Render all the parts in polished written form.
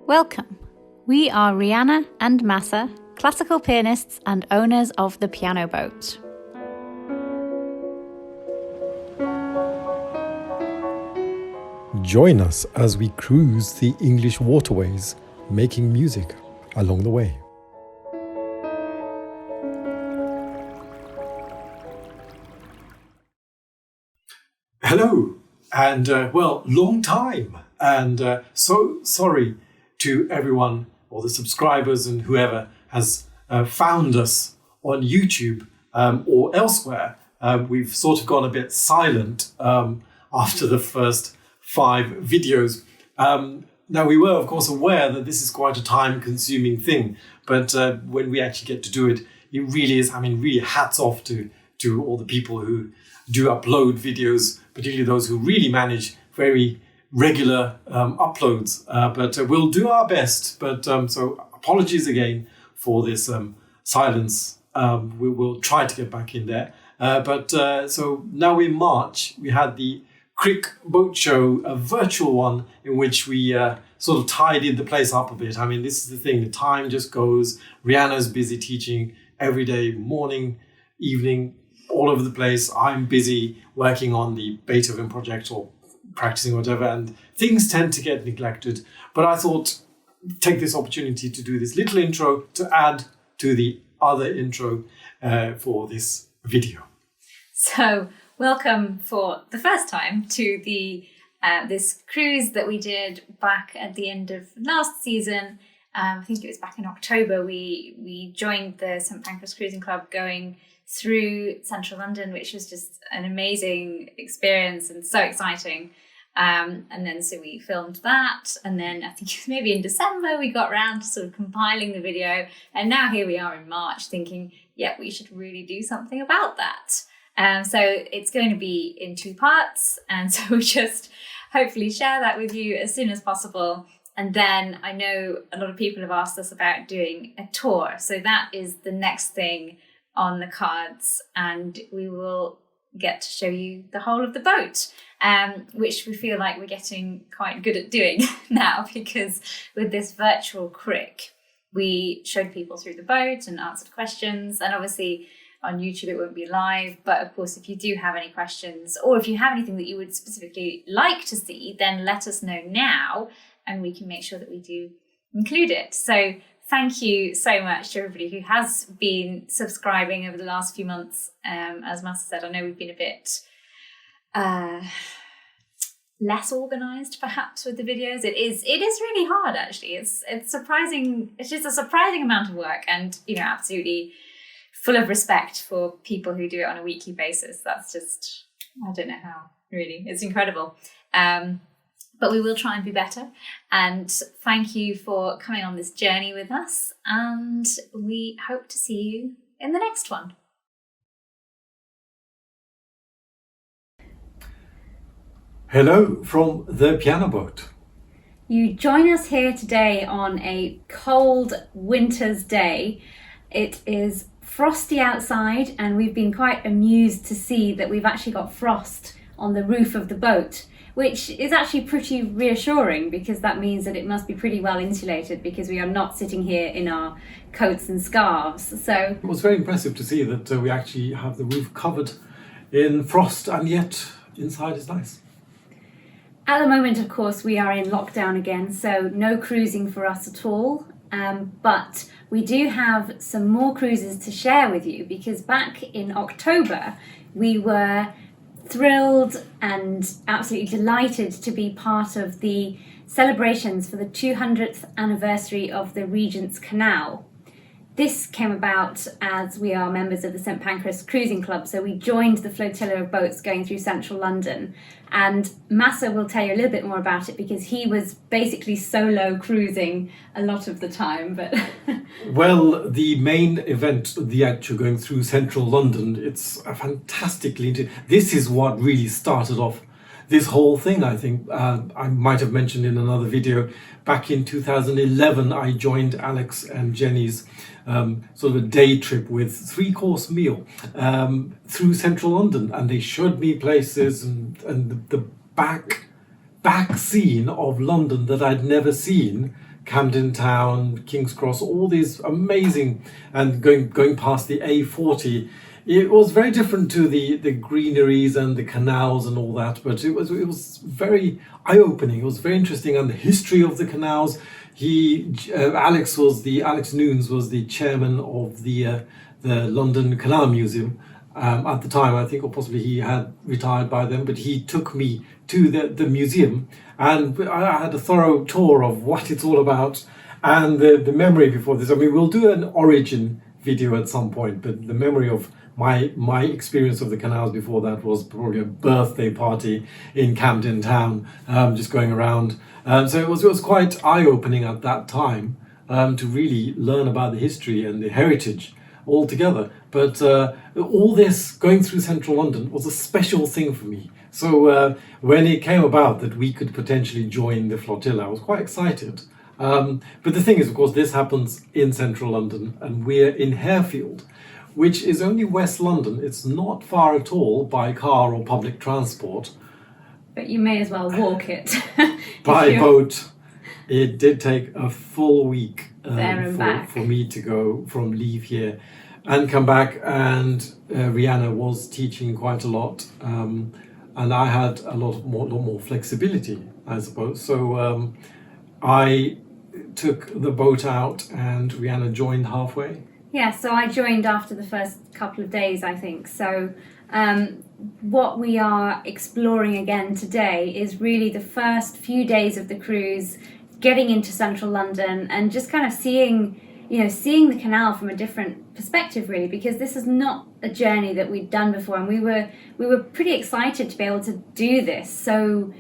Welcome. We are Rhiana and Masa, classical pianists and owners of the piano boat. Join us as we cruise the English waterways, making music along the way. Hello, and long time, and so sorry to everyone, all the subscribers and whoever has found us on YouTube or elsewhere. We've sort of gone a bit silent after the first 5 videos. Now, we were, of course, aware that this is quite a time-consuming thing, but when we actually get to do it, it really is, really hats off to all the people who do upload videos, particularly those who really manage very regular uploads. But we'll do our best. But so apologies again for this silence. We'll try to get back in there. So now in March, we had the Crick Boat Show, a virtual one in which we sort of tidied the place up a bit. This is the thing, the time just goes. Rhiana's busy teaching every day, morning, evening, all over the place. I'm busy working on the Beethoven project or practicing whatever, and things tend to get neglected. But I thought, take this opportunity to do this little intro to add to the other intro for this video. So, welcome for the first time to the this cruise that we did back at the end of last season. I think it was back in October. We joined the St Pancras Cruising Club going through central London, which was just an amazing experience and so exciting. And then so we filmed that, and then I think it was maybe in December we got around to sort of compiling the video, and now here we are in March thinking, yeah, we should really do something about that. So it's going to be in 2 parts, and so we'll just hopefully share that with you as soon as possible. And then I know a lot of people have asked us about doing a tour, so that is the next thing on the cards, and we will get to show you the whole of the boat, which we feel like we're getting quite good at doing now, because with this virtual Crick, we showed people through the boat and answered questions, and obviously on YouTube it won't be live, but of course if you do have any questions, or if you have anything that you would specifically like to see, then let us know now and we can make sure that we do include it. So thank you so much to everybody who has been subscribing over the last few months. As Masa said, I know we've been a bit less organised perhaps with the videos. It is really hard actually. It's surprising. It's just a surprising amount of work, and absolutely full of respect for people who do it on a weekly basis. That's just, I don't know how, really. It's incredible. But we will try and be better. And thank you for coming on this journey with us. And we hope to see you in the next one. Hello from the piano boat. You join us here today on a cold winter's day. It is frosty outside, and we've been quite amused to see that we've actually got frost on the roof of the boat, which is actually pretty reassuring, because that means that it must be pretty well insulated, because we are not sitting here in our coats and scarves. So it was very impressive to see that we actually have the roof covered in frost, and yet inside is nice. At the moment, of course, we are in lockdown again, so no cruising for us at all. But we do have some more cruises to share with you, because back in October, we were thrilled and absolutely delighted to be part of the celebrations for the 200th anniversary of the Regent's Canal. This came about as we are members of the St Pancras Cruising Club, so we joined the flotilla of boats going through central London. And Masa will tell you a little bit more about it, because he was basically solo cruising a lot of the time. But well, the main event, the actual going through central London, it's a fantastically. This is what really started off this whole thing, I think. I might have mentioned in another video, back in 2011, I joined Alex and Jenny's sort of a day trip with 3-course meal through central London, and they showed me places and the back scene of London that I'd never seen Camden Town, King's Cross, all these amazing, and going past the A40. It was very different to the greeneries and the canals and all that, but it was very eye-opening. It was very interesting, and the history of the canals. Alex Noons was the chairman of the London Canal Museum at the time, I think, or possibly he had retired by then. But he took me to the museum, and I had a thorough tour of what it's all about, and the memory before this. I mean, we'll do an origin video at some point, but the memory of my experience of the canals before that was probably a birthday party in Camden Town, just going around. So it was quite eye-opening at that time to really learn about the history and the heritage all together. But all this going through central London was a special thing for me. So when it came about that we could potentially join the flotilla, I was quite excited. But the thing is, of course, this happens in central London, and we're in Harefield, which is only West London. It's not far at all by car or public transport. But you may as well walk it. By boat. It did take a full week for me to leave here and come back. And Rhiana was teaching quite a lot. And I had a lot more flexibility, I suppose. So I took the boat out and Rhiana joined halfway. Yeah, so I joined after the first couple of days, I think. So what we are exploring again today is really the first few days of the cruise, getting into central London and just kind of seeing the canal from a different perspective, really, because this is not a journey that we'd done before, and we were pretty excited to be able to do this so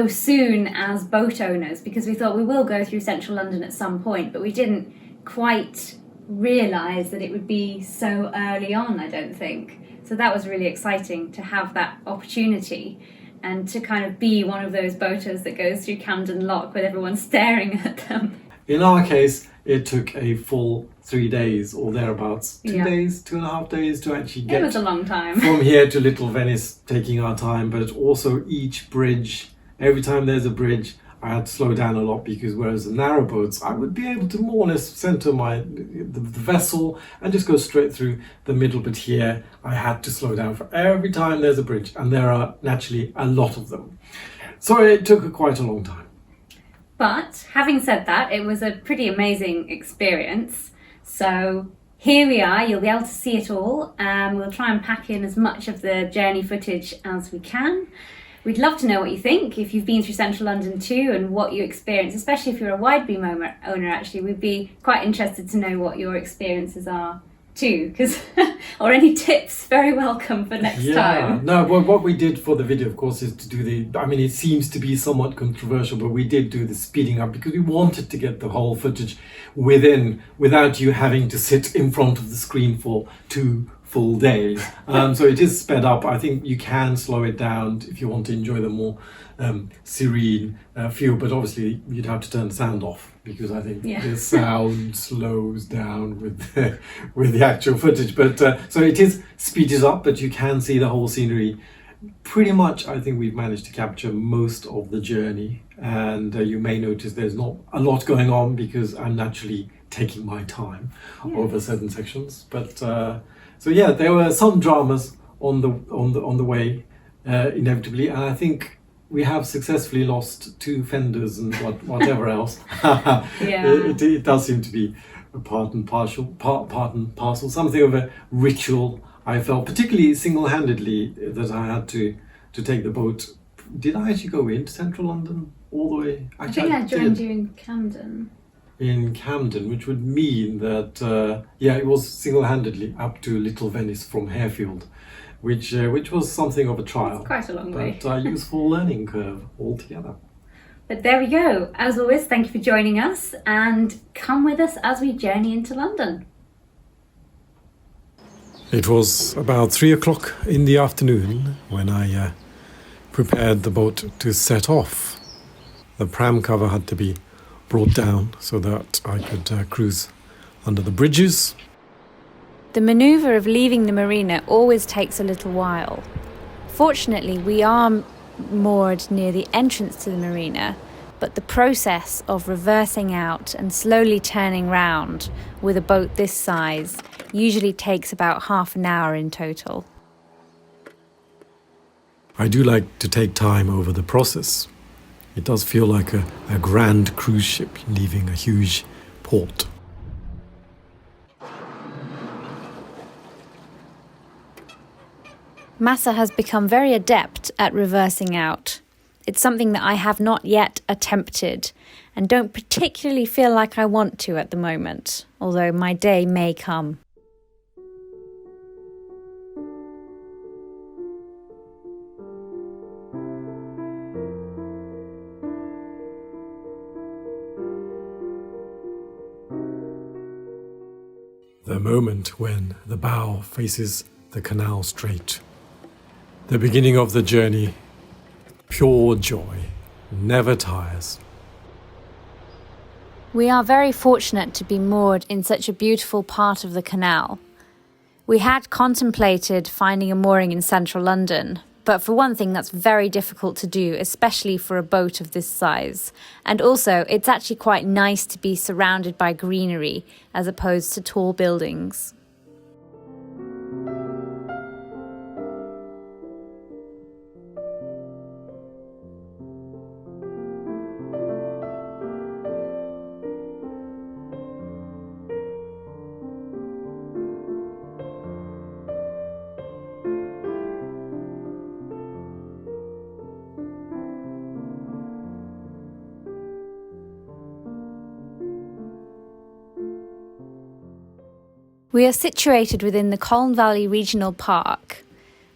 soon as boat owners, because we thought we will go through central London at some point, but we didn't quite realise that it would be so early on, I don't think. So that was really exciting to have that opportunity and to kind of be one of those boaters that goes through Camden Lock with everyone staring at them. In our case, it took a full 3 days or thereabouts. 2.5 days to actually get it was a long time. from here to Little Venice, taking our time, but also each bridge, every time there's a bridge, I had to slow down a lot, because whereas the narrow boats, I would be able to more or less center the vessel and just go straight through the middle. But here, I had to slow down for every time there's a bridge, and there are naturally a lot of them. So it took quite a long time. But having said that, it was a pretty amazing experience. So here we are, you'll be able to see it all. We'll try and pack in as much of the journey footage as we can. We'd love to know what you think, if you've been through central London too, and what you experience, especially if you're a Widebeam owner, actually. We'd be quite interested to know what your experiences are too, or any tips, very welcome for next time. No, well, what we did for the video, of course, is to do it seems to be somewhat controversial, but we did do the speeding up because we wanted to get the whole footage without you having to sit in front of the screen for 2 full days. So it is sped up. I think you can slow it down if you want to enjoy the more serene feel, but obviously you'd have to turn the sound off, because I think the sound slows down with the actual footage. But so it is speeded up, but you can see the whole scenery. Pretty much, I think we've managed to capture most of the journey, and you may notice there's not a lot going on because I'm naturally taking my time over certain sections. But so yeah, there were some dramas on the way, inevitably, and I think we have successfully lost 2 fenders and whatever else. It does seem to be a part and parcel, something of a ritual. I felt particularly single-handedly that I had to take the boat. Did I actually go into central London all the way? Actually, I think I joined you in Camden. In Camden, which would mean that it was single-handedly up to Little Venice from Harefield, which was something of a trial. It's quite a long way. But a useful learning curve altogether. But there we go. As always, thank you for joining us, and come with us as we journey into London. It was about 3 o'clock in the afternoon when I prepared the boat to set off. The pram cover had to be brought down so that I could cruise under the bridges. The manoeuvre of leaving the marina always takes a little while. Fortunately, we are moored near the entrance to the marina, but the process of reversing out and slowly turning round with a boat this size usually takes about half an hour in total. I do like to take time over the process. It does feel like a grand cruise ship leaving a huge port. Masa has become very adept at reversing out. It's something that I have not yet attempted and don't particularly feel like I want to at the moment, although my day may come. The moment when the bow faces the canal straight. The beginning of the journey, pure joy, never tires. We are very fortunate to be moored in such a beautiful part of the canal. We had contemplated finding a mooring in central London, but for one thing that's very difficult to do, especially for a boat of this size. And also, it's actually quite nice to be surrounded by greenery as opposed to tall buildings. We are situated within the Colne Valley Regional Park,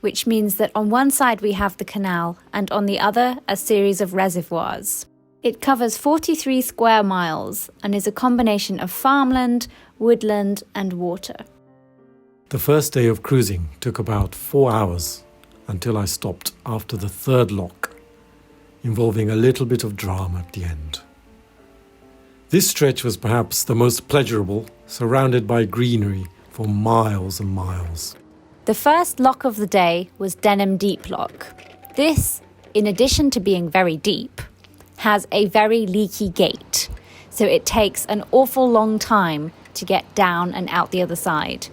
which means that on one side we have the canal and on the other a series of reservoirs. It covers 43 square miles and is a combination of farmland, woodland and water. The first day of cruising took about 4 hours until I stopped after the third lock, involving a little bit of drama at the end. This stretch was perhaps the most pleasurable, surrounded by greenery for miles and miles. The first lock of the day was Denham Deep Lock. This, in addition to being very deep, has a very leaky gate, so it takes an awful long time to get down and out the other side.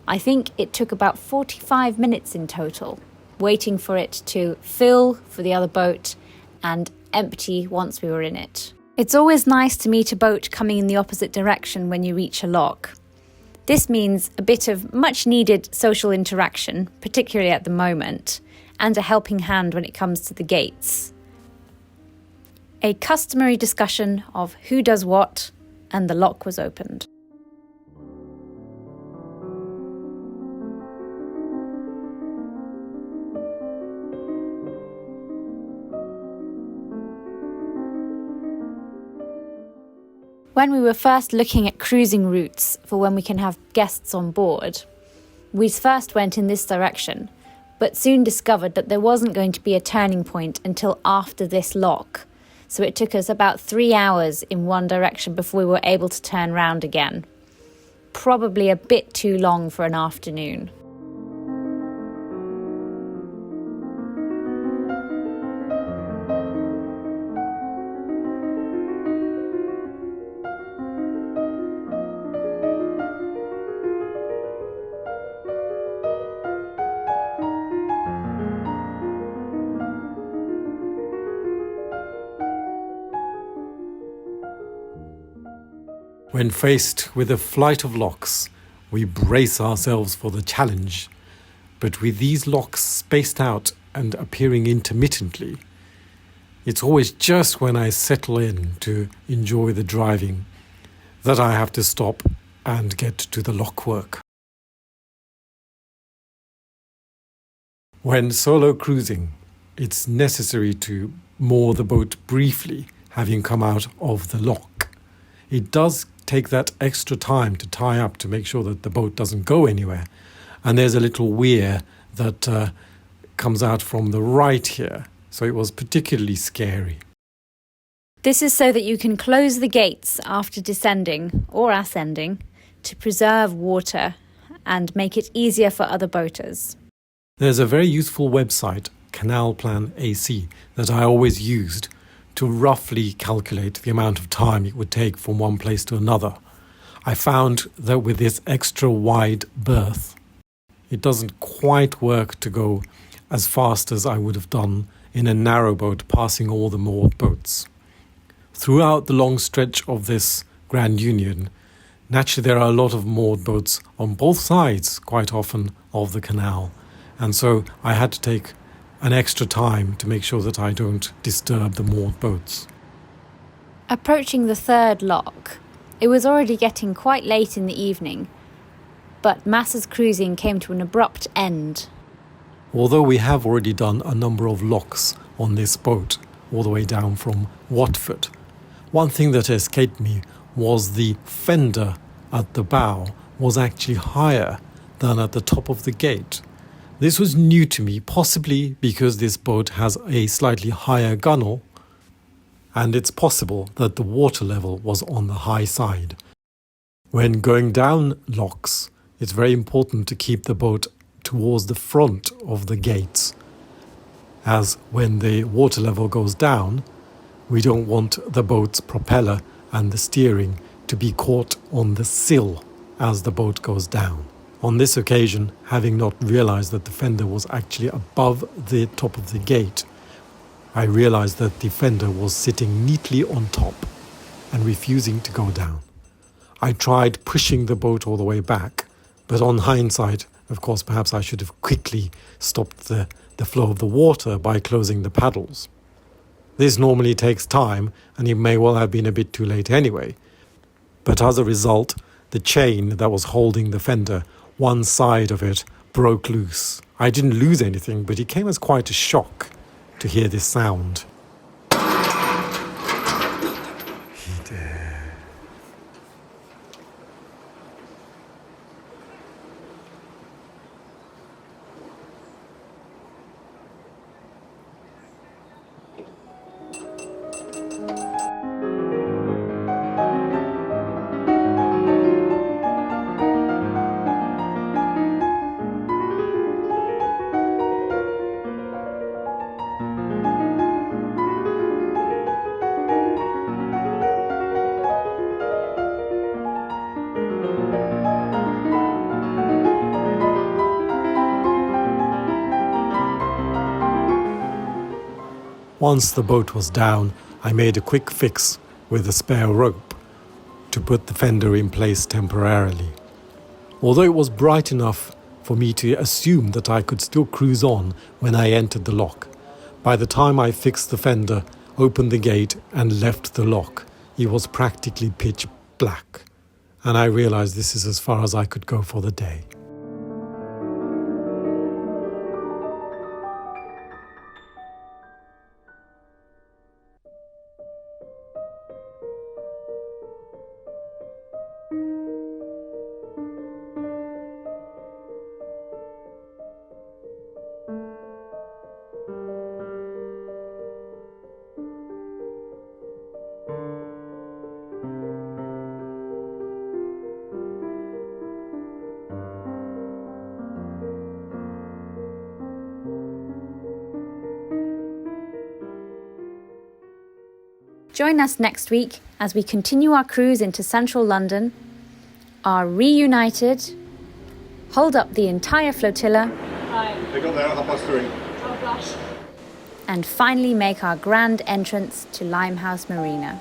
I think it took about 45 minutes in total, waiting for it to fill for the other boat and empty once we were in it. It's always nice to meet a boat coming in the opposite direction when you reach a lock. This means a bit of much needed social interaction, particularly at the moment, and a helping hand when it comes to the gates. A customary discussion of who does what, and the lock was opened. When we were first looking at cruising routes for when we can have guests on board, we first went in this direction, but soon discovered that there wasn't going to be a turning point until after this lock. So it took us about 3 hours in one direction before we were able to turn round again. Probably a bit too long for an afternoon. When faced with a flight of locks, we brace ourselves for the challenge. But with these locks spaced out and appearing intermittently, it's always just when I settle in to enjoy the driving that I have to stop and get to the lock work. When solo cruising, it's necessary to moor the boat briefly, having come out of the lock. It does take that extra time to tie up to make sure that the boat doesn't go anywhere. And there's a little weir that comes out from the right here, so it was particularly scary. This is so that you can close the gates after descending or ascending to preserve water and make it easier for other boaters. There's a very useful website, Canal Plan AC, that I always used to roughly calculate the amount of time it would take from one place to another, I found that with this extra wide berth, it doesn't quite work to go as fast as I would have done in a narrow boat passing all the moored boats. Throughout the long stretch of this Grand Union, naturally there are a lot of moored boats on both sides quite often of the canal, and so I had to take an extra time to make sure that I don't disturb the moored boats. Approaching the third lock, it was already getting quite late in the evening, but Masa's cruising came to an abrupt end. Although we have already done a number of locks on this boat, all the way down from Watford, one thing that escaped me was the fender at the bow was actually higher than at the top of the gate. This was new to me, possibly because this boat has a slightly higher gunnel, and it's possible that the water level was on the high side. When going down locks, it's very important to keep the boat towards the front of the gates, as when the water level goes down, we don't want the boat's propeller and the steering to be caught on the sill as the boat goes down. On this occasion, having not realized that the fender was actually above the top of the gate, I realized that the fender was sitting neatly on top and refusing to go down. I tried pushing the boat all the way back, but on hindsight, of course, perhaps I should have quickly stopped the flow of the water by closing the paddles. This normally takes time, and it may well have been a bit too late anyway. But as a result, the chain that was holding the fender, one side of it, broke loose. I didn't lose anything, but it came as quite a shock to hear this sound. Once the boat was down, I made a quick fix with a spare rope to put the fender in place temporarily. Although it was bright enough for me to assume that I could still cruise on when I entered the lock, by the time I fixed the fender, opened the gate and left the lock, it was practically pitch black, and I realized this is as far as I could go for the day. Join us next week as we continue our cruise into central London, are reunited, hold up the entire flotilla, They got there at 3:30. and finally make our grand entrance to Limehouse Marina.